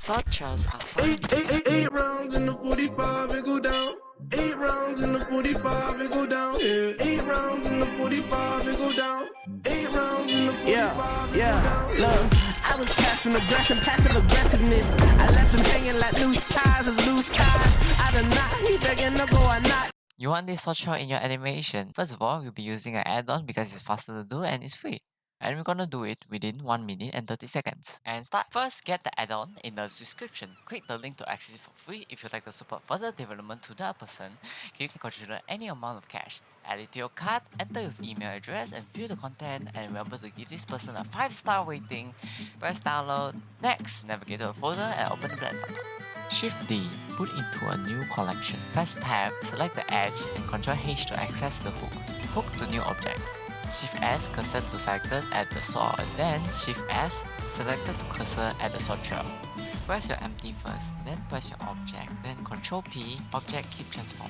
SwordTrails are fun. Eight rounds in the 45 and go down. 8 rounds in the 45 and go down. Yeah. 8 rounds in the 45 and go down. 8 rounds in the 45 and go down. Look, I was passive aggression, passive aggressiveness. I left him hanging like loose ties as loose ties. I done not, he begging to go or not. You want this SwordTrail in your animation? First of all, we'll be using an add-on because it's faster to do and it's free. And we're gonna do it within 1 minute and 30 seconds. And start first, get the add-on in the description. Click the link to access it for free. If you'd like to support further development to that person, you can consider any amount of cash. Add it to your cart, enter your email address and view the content, and remember to give this person a 5-star rating. Press download. Next, navigate to a folder and open the platform. Shift D, put into a new collection. Press tab, select the edge and Ctrl H to access the hook. Hook to new object. Shift S, cursor to selected at the sword, then Shift S, selected to cursor at the sword trail. Press your empty first, then press your object, then Ctrl P, object keep transform.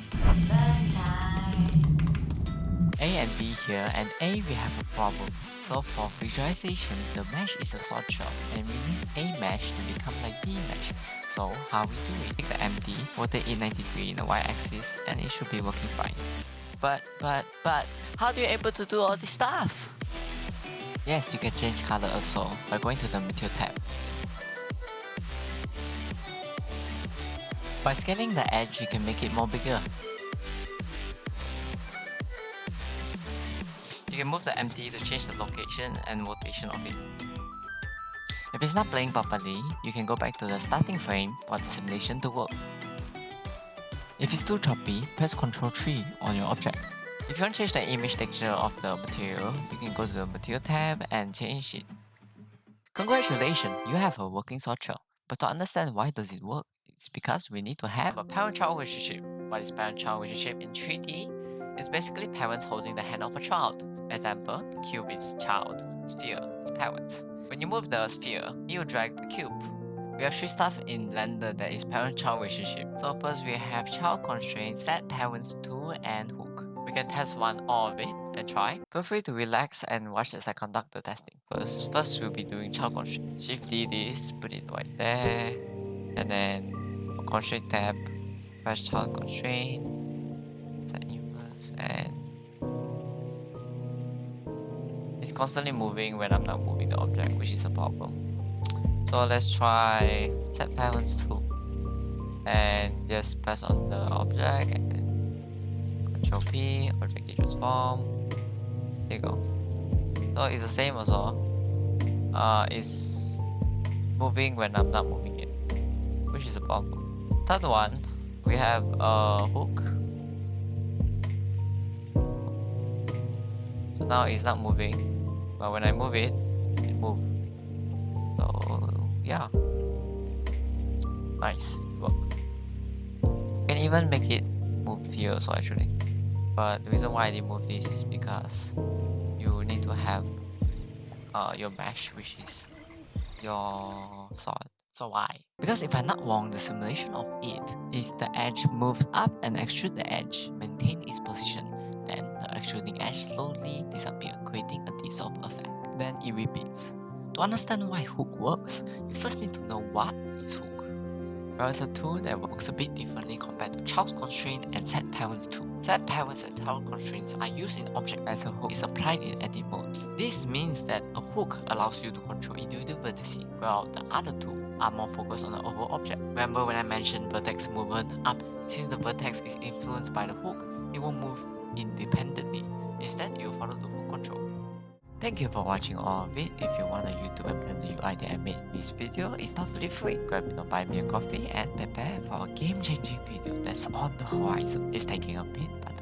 A and B here, and A we have a problem. So for visualization, the mesh is the sword trail, and we need A mesh to become like B mesh. So how we do it? Take the empty, rotate it 90 degrees in the y-axis, and it should be working fine. But, how do you able to do all this stuff? Yes, you can change color also by going to the Material tab. By scaling the edge, you can make it more bigger. You can move the empty to change the location and rotation of it. If it's not playing properly, you can go back to the starting frame for the simulation to work. If it's too choppy, press Ctrl 3 on your object. If you want to change the image texture of the material, you can go to the Material tab and change it. Congratulations, you have a working SwordTrail. But to understand why does it work, it's because we need to have a parent-child relationship. What is parent-child relationship in 3D? It's basically parents holding the hand of a child. Example, cube is child, sphere is parents. When you move the sphere, you drag the cube. We have 3 stuff in Blender that is parent-child relationship. So first we have child constraint, set parents to, and hook. We can test one all of it and try. Feel free to relax and watch as I conduct the testing. First we'll be doing child constraint. Shift D this, put it right there. And then for constraint tab, press child constraint, set inverse, and it's constantly moving when I'm not moving the object, which is a problem. So let's try set parents to, and just press on the object and Ctrl P, object key transform. There you go. So it's the same also. It's moving when I'm not moving it, which is a problem. Third one, we have a hook. So now it's not moving, but when I move it, it moves. So yeah, nice work. You can even make it move here also actually, but the reason why I didn't move this is because you need to have your mesh, which is your sword. So why? Because if I'm not wrong, the simulation of it is the edge moves up and extrude the edge, maintain its position, then the extruding edge slowly disappears, creating a dissolve effect. Then it repeats. To understand why hook works, you first need to know what is hook. Well, it's a tool that works a bit differently compared to child constraint and set parents tool. Set parents and child constraints are used in object as a hook is applied in edit mode. This means that a hook allows you to control individual vertices, while the other two are more focused on the overall object. Remember when I mentioned vertex movement up? Since the vertex is influenced by the hook, it won't move independently. Instead, it will follow the hook control. Thank you for watching all of it. If you want a YouTube and Blender UI that I made in this video, it's totally free. Grab it or buy me a coffee and prepare for a game-changing video that's on the horizon. It's taking a bit, but